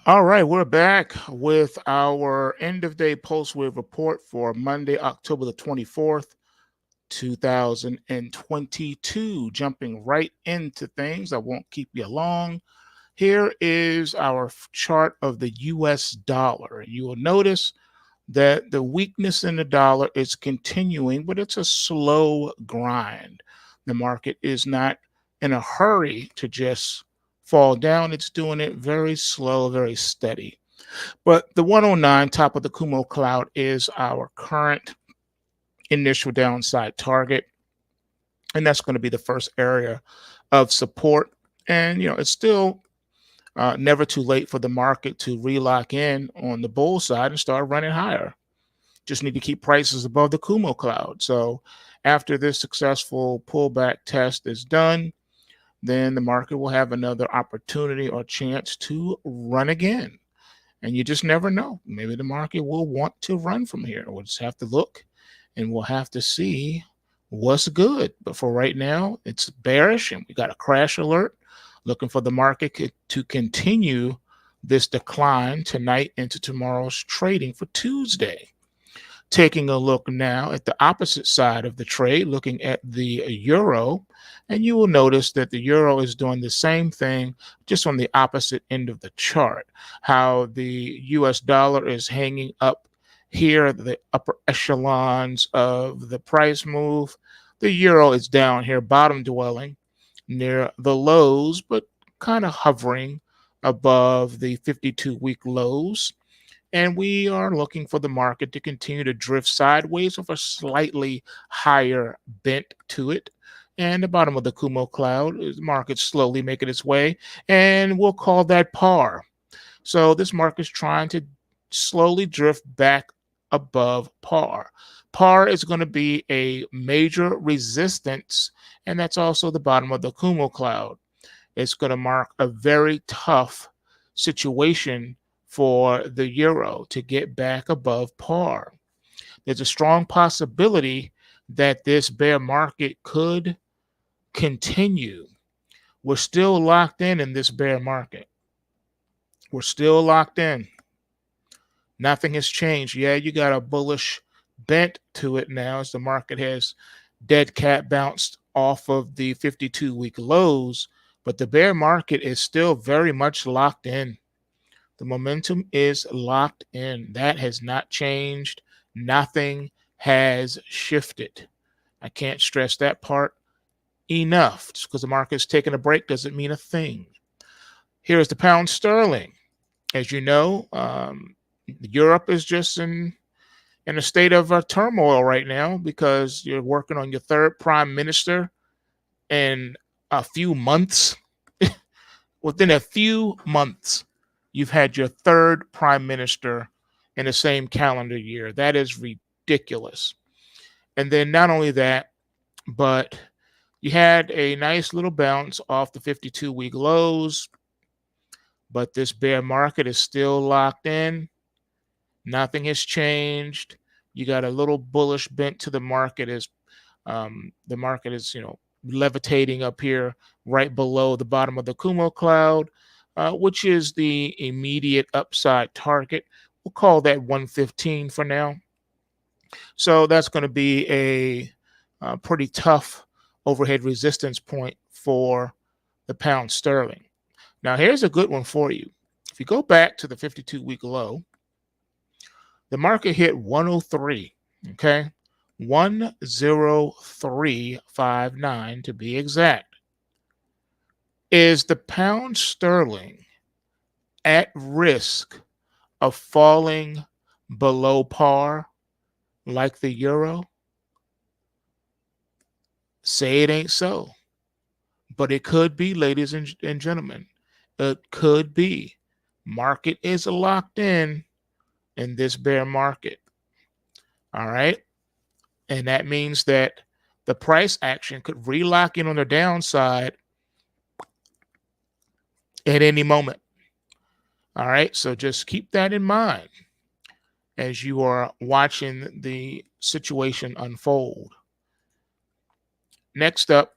All right, we're back with our end of day PulseWave report for Monday, October the 24th, 2022. Jumping right into things, I won't keep you long. Here is our chart of the US dollar. You will notice that the weakness in the dollar is continuing, but it's a slow grind. The market is not in a hurry to just fall down, it's doing it very slow, very steady. But the 109 top of the Kumo cloud is our current initial downside target. And that's going to be the first area of support. And, it's still never too late for the market to relock in on the bull side and start running higher. Just need to keep prices above the Kumo cloud. So after this successful pullback test is done, then the market will have another opportunity or chance to run again. And you just never know. Maybe the market will want to run from here. We'll just have to look and we'll have to see what's good. But for right now, it's bearish and we got a crash alert. Looking for the market to continue this decline tonight into tomorrow's trading for Tuesday. Taking a look now at the opposite side of the trade, looking at the euro, and you will notice that the euro is doing the same thing, just on the opposite end of the chart. How the US dollar is hanging up here, the upper echelons of the price move. The euro is down here, bottom dwelling near the lows, but kind of hovering above the 52-week lows. And we are looking for the market to continue to drift sideways with a slightly higher bent to it. And the bottom of the Kumo cloud is the market slowly making its way, and we'll call that par. So this market's trying to slowly drift back above par. Par is going to be a major resistance, and that's also the bottom of the Kumo cloud. It's going to mark a very tough situation for the euro to get back above par. There's a strong possibility that this bear market could continue. We're still locked in this bear market. We're still locked in. Nothing has changed. Yeah, you got a bullish bent to it now as the market has dead cat bounced off of the 52-week lows, but the bear market is still very much locked in. The momentum is locked in. That has not changed. Nothing has shifted. I can't stress that part enough. Just because the market is taking a break doesn't mean a thing. Here is the pound sterling. As you know, Europe is just in a state of turmoil right now because you're working on your third prime minister in a few months. Within a few months, you've had your third prime minister in the same calendar year. That is ridiculous. And then not only that, but you had a nice little bounce off the 52-week lows, but this bear market is still locked in. Nothing has changed. You got a little bullish bent to the market as the market is, levitating up here right below the bottom of the Kumo cloud, which is the immediate upside target. We'll call that 115 for now. So that's going to be a pretty tough overhead resistance point for the pound sterling. Now, here's a good one for you. If you go back to the 52-week low, the market hit 103, okay? 103.59 to be exact. Is the pound sterling at risk of falling below par like the euro? Say it ain't so. But it could be, ladies and gentlemen. It could be. Market is locked in this bear market. All right. And that means that the price action could relock in on the downside at any moment. All right. So just keep that in mind as you are watching the situation unfold. Next up,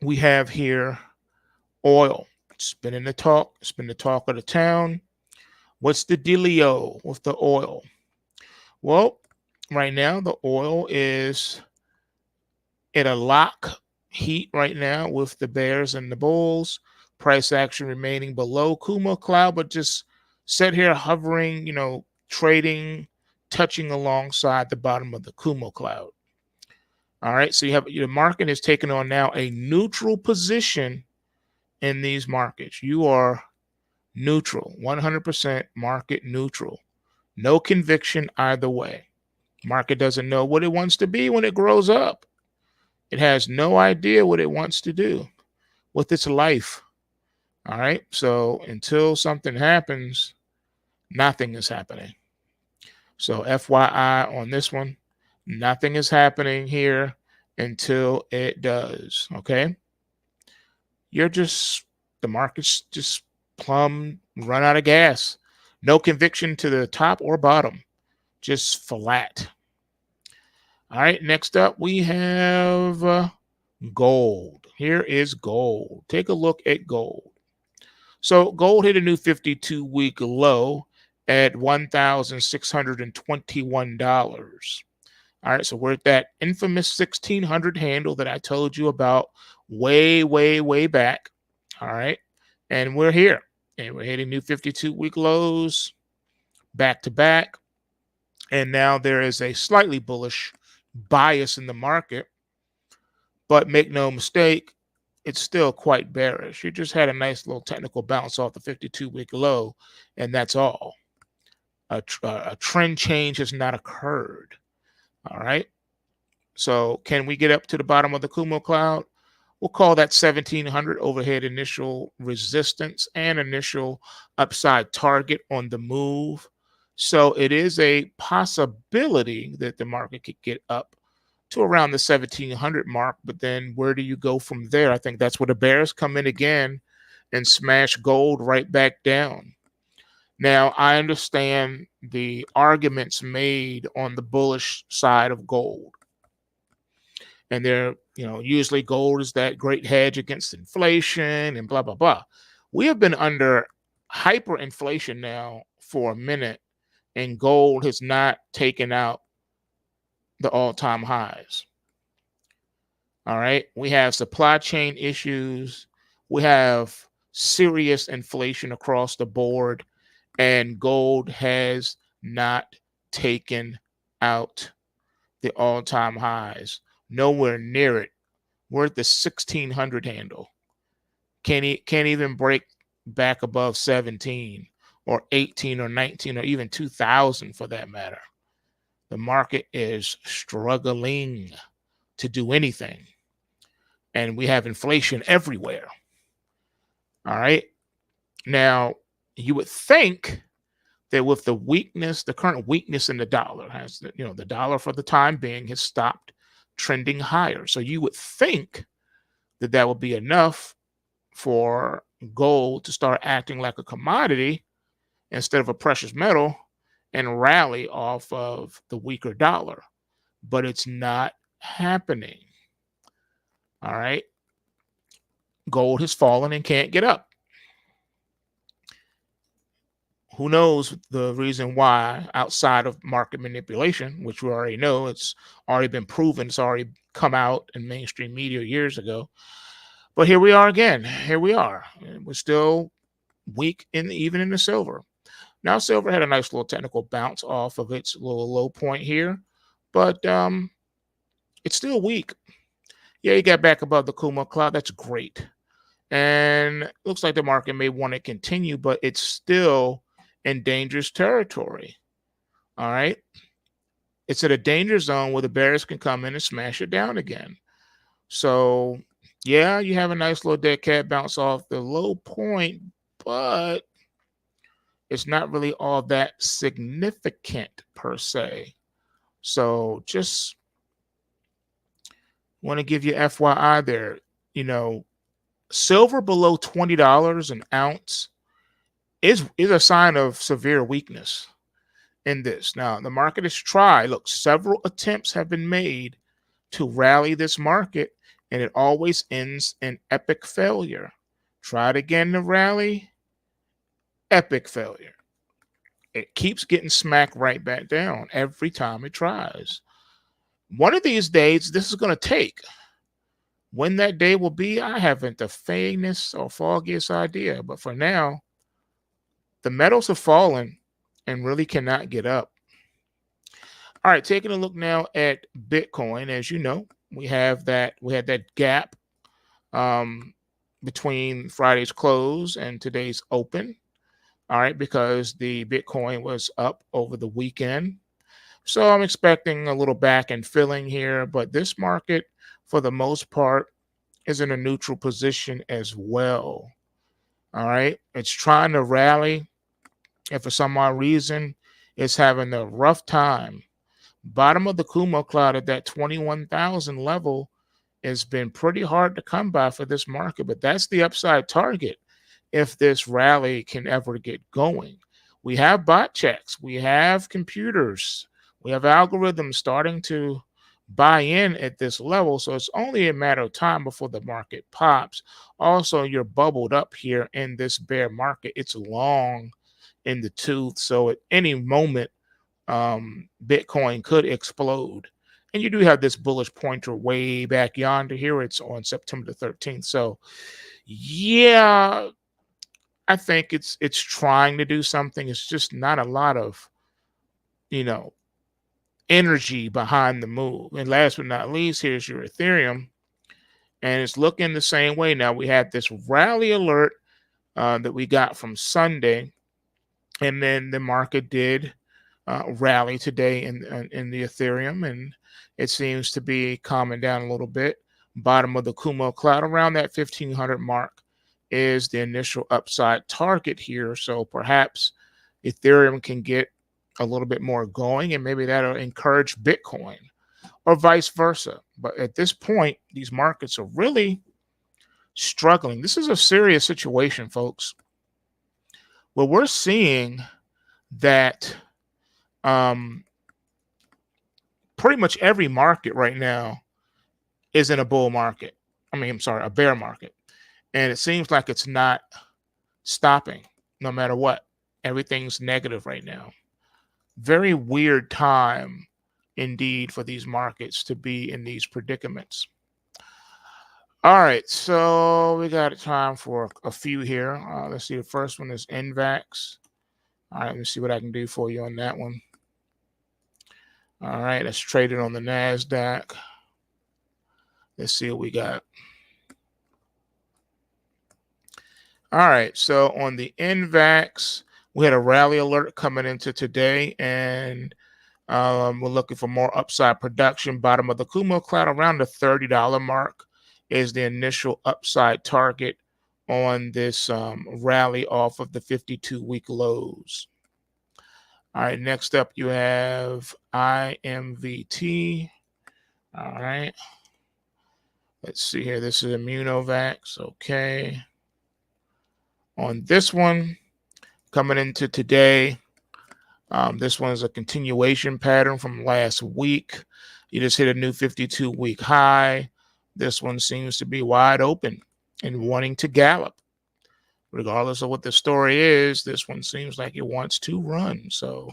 we have here oil. Spinning the talk. It's been the talk of the town. What's the dealio with the oil? Well, right now the oil is at a lock heat right now with the bears and the bulls. Price action remaining below Kumo cloud, but just sit here hovering, trading, touching alongside the bottom of the Kumo cloud. All right, so you have your market is taking on now a neutral position in these markets. You are neutral, 100% market neutral. No conviction either way. Market doesn't know what it wants to be when it grows up. It has no idea what it wants to do with its life. All right. So until something happens, nothing is happening. So FYI on this one, nothing is happening here until it does. Okay. The market's just plumb run out of gas. No conviction to the top or bottom, just flat. All right. Next up, we have gold. Here is gold. Take a look at gold. So gold hit a new 52-week low at $1,621. All right, so we're at that infamous 1,600 handle that I told you about way, way, way back. All right, and we're here, and we're hitting new 52-week lows back to back. And now there is a slightly bullish bias in the market, but make no mistake, it's still quite bearish. You just had a nice little technical bounce off the 52-week low, and that's all. A trend change has not occurred. All right. So can we get up to the bottom of the Kumo cloud? We'll call that 1,700 overhead initial resistance and initial upside target on the move. So it is a possibility that the market could get up to around the 1,700 mark, but then where do you go from there? I think that's where the bears come in again and smash gold right back down. Now, I understand the arguments made on the bullish side of gold. And they're, usually gold is that great hedge against inflation and blah, blah, blah. We have been under hyperinflation now for a minute, and gold has not taken out the all-time highs. All right. We have supply chain issues. We have serious inflation across the board, and gold has not taken out the all-time highs. Nowhere near it. We're at the 1,600 handle. Can't even break back above 17 or 18 or 19 or even 2,000 for that matter. The market is struggling to do anything. And we have inflation everywhere. All right. Now, you would think that with the weakness, the current weakness in the dollar has, the dollar for the time being has stopped trending higher. So you would think that that would be enough for gold to start acting like a commodity instead of a precious metal and rally off of the weaker dollar. But it's not happening. All right. Gold has fallen and can't get up. Who knows the reason why outside of market manipulation, which we already know, it's already been proven, it's already come out in mainstream media years ago. But here we are again. Here we are. And we're still weak even in the silver. Now, silver had a nice little technical bounce off of its little low point here, but it's still weak. Yeah, you got back above the Kumo cloud. That's great. And looks like the market may want to continue, but it's still in dangerous territory. All right. It's at a danger zone where the bears can come in and smash it down again. So, yeah, you have a nice little dead cat bounce off the low point, but it's not really all that significant per se. So just want to give you FYI there. Silver below $20 an ounce is a sign of severe weakness in this. Now, the market has tried. Look, several attempts have been made to rally this market, and it always ends in epic failure. Tried again to rally, epic failure. It keeps getting smacked right back down every time it tries. One of these days, this is going to take. When that day will be, I haven't the faintest or foggiest idea. But for now, the metals have fallen and really cannot get up. All right, taking a look now at Bitcoin. As you know, we had that gap um, between Friday's close and today's open. All right, because the Bitcoin was up over the weekend. So I'm expecting a little back and filling here, but this market, for the most part, is in a neutral position as well. All right, it's trying to rally, and for some odd reason, it's having a rough time. Bottom of the Kumo cloud at that 21,000 level has been pretty hard to come by for this market, but that's the upside target if this rally can ever get going. We have bot checks, we have computers, we have algorithms starting to buy in at this level, so it's only a matter of time before the market pops. Also, you're bubbled up here in this bear market. It's long in the tooth, so at any moment Bitcoin could explode. And you do have this bullish pointer way back yonder here. It's on September the 13th. So yeah, I think it's trying to do something. It's just not a lot of, you know, energy behind the move. And last but not least, here's your Ethereum. And it's looking the same way. Now we had this rally alert that we got from Sunday. And then the market did rally today in the Ethereum, and it seems to be calming down a little bit. Bottom of the Kumo cloud around that 1500 mark is the initial upside target here. So perhaps Ethereum can get a little bit more going, and maybe that'll encourage Bitcoin or vice versa. But at this point, these markets are really struggling. This is a serious situation, folks. Well, we're seeing that pretty much every market right now is in a bull market. A bear market. And it seems like it's not stopping no matter what. Everything's negative right now. Very weird time indeed for these markets to be in these predicaments. All right, so we got time for a few here. Let's see. The first one is NVAX. All right, let me see what I can do for you on that one. All right, let's trade it on the NASDAQ. Let's see what we got. All right, so on the NVAX, we had a rally alert coming into today, and we're looking for more upside production. Bottom of the Kumo cloud around the $30 mark is the initial upside target on this rally off of the 52-week lows. All right, next up you have IMVT. All right. Let's see here. This is Immunovax. Okay. On this one, coming into today, this one is a continuation pattern from last week. You just hit a new 52-week high. This one seems to be wide open and wanting to gallop. Regardless of what the story is, this one seems like it wants to run. So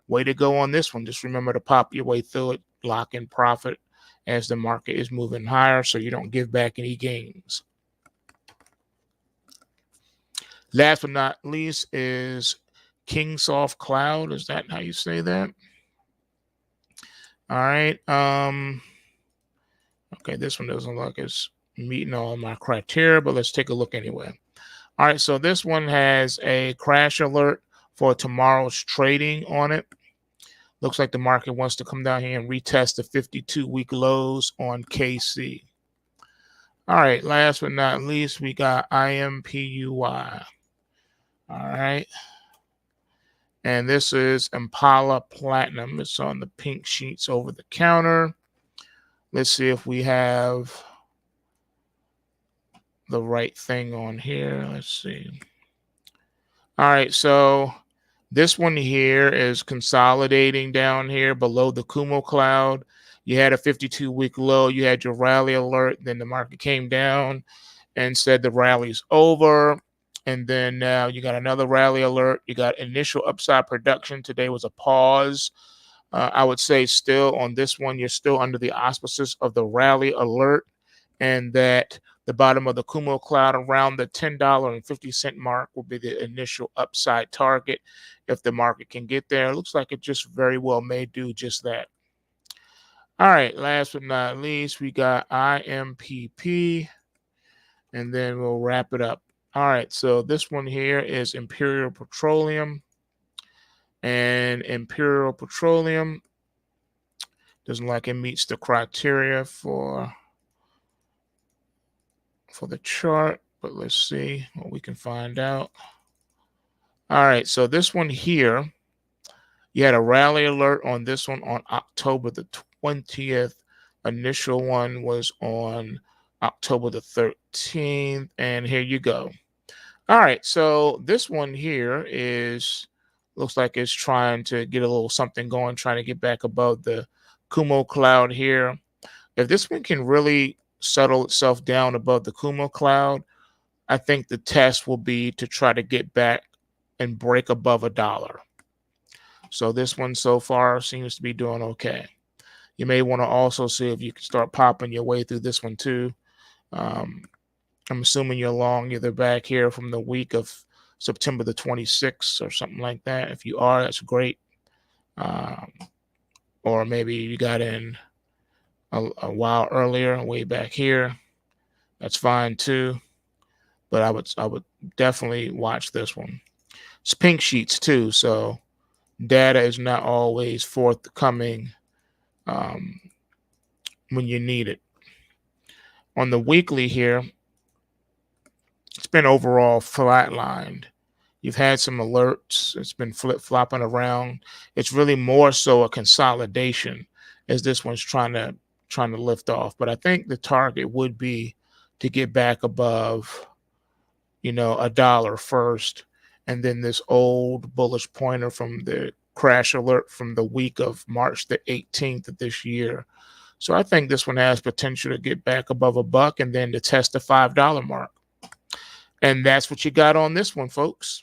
way to go on this one. Just remember to pop your way through it, lock in profit as the market is moving higher so you don't give back any gains. Last but not least is Kingsoft Cloud. Is that how you say that? All right. Okay, this one doesn't look like it's meeting all my criteria, but let's take a look anyway. All right, so this one has a crash alert for tomorrow's trading on it. Looks like the market wants to come down here and retest the 52-week lows on KC. All right, last but not least, we got IMPUY. All right. And this is Impala Platinum. It's on the pink sheets over the counter. Let's see if we have the right thing on here. Let's see. All right, so this one here is consolidating down here below the Kumo cloud. You had a 52-week low. You had your rally alert. Then the market came down. and said the rally's over. And then now you got another rally alert. You got initial upside production. Today was a pause. I would say still on this one, you're still under the auspices of the rally alert, and that the bottom of the Kumo cloud around the $10.50 mark will be the initial upside target if the market can get there. It looks like it just very well may do just that. All right, last but not least, we got IMPP, and then we'll wrap it up. All right, so this one here is Imperial Petroleum. And Imperial Petroleum doesn't like it meets the criteria for the chart, but let's see what we can find out. All right, so this one here, you had a rally alert on this one on October the 20th. Initial one was on October the 13th, and here you go. All right, so this one here looks like it's trying to get a little something going, trying to get back above the Kumo cloud here. If this one can really settle itself down above the Kumo cloud, I think the test will be to try to get back and break above $1. So this one so far seems to be doing okay. You may want to also see if you can start popping your way through this one too. I'm assuming you're long either back here from the week of September the 26th or something like that. If you are, that's great. Or maybe you got in a while earlier, way back here. That's fine too. But I would definitely watch this one. It's pink sheets too, so data is not always forthcoming when you need it. On the weekly here, it's been overall flatlined. You've had some alerts. It's been flip-flopping around. It's really more so a consolidation as this one's trying to lift off. But I think the target would be to get back above, $1 first, and then this old bullish pointer from the crash alert from the week of March the 18th of this year. So I think this one has potential to get back above $1 and then to test the $5 mark. And that's what you got on this one, folks.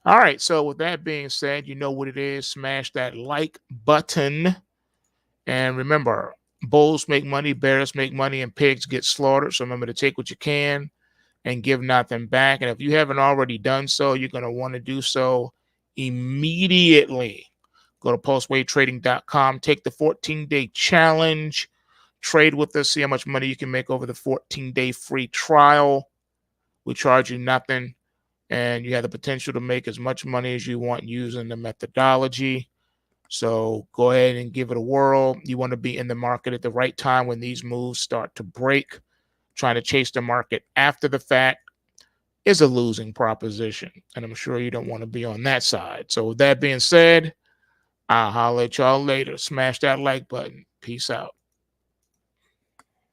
All right, so with that being said, you know what it is. Smash that like button. And remember, bulls make money, bears make money, and pigs get slaughtered. So remember to take what you can and give nothing back. And if you haven't already done so, you're going to want to do so immediately. Go to PulseWaveTrading.com. Take the 14-day challenge. Trade with us. See how much money you can make over the 14-day free trial. We charge you nothing, and you have the potential to make as much money as you want using the methodology. So go ahead and give it a whirl. You want to be in the market at the right time when these moves start to break. Trying to chase the market after the fact is a losing proposition, and I'm sure you don't want to be on that side. So with that being said, I'll holler at y'all later. Smash that like button. Peace out.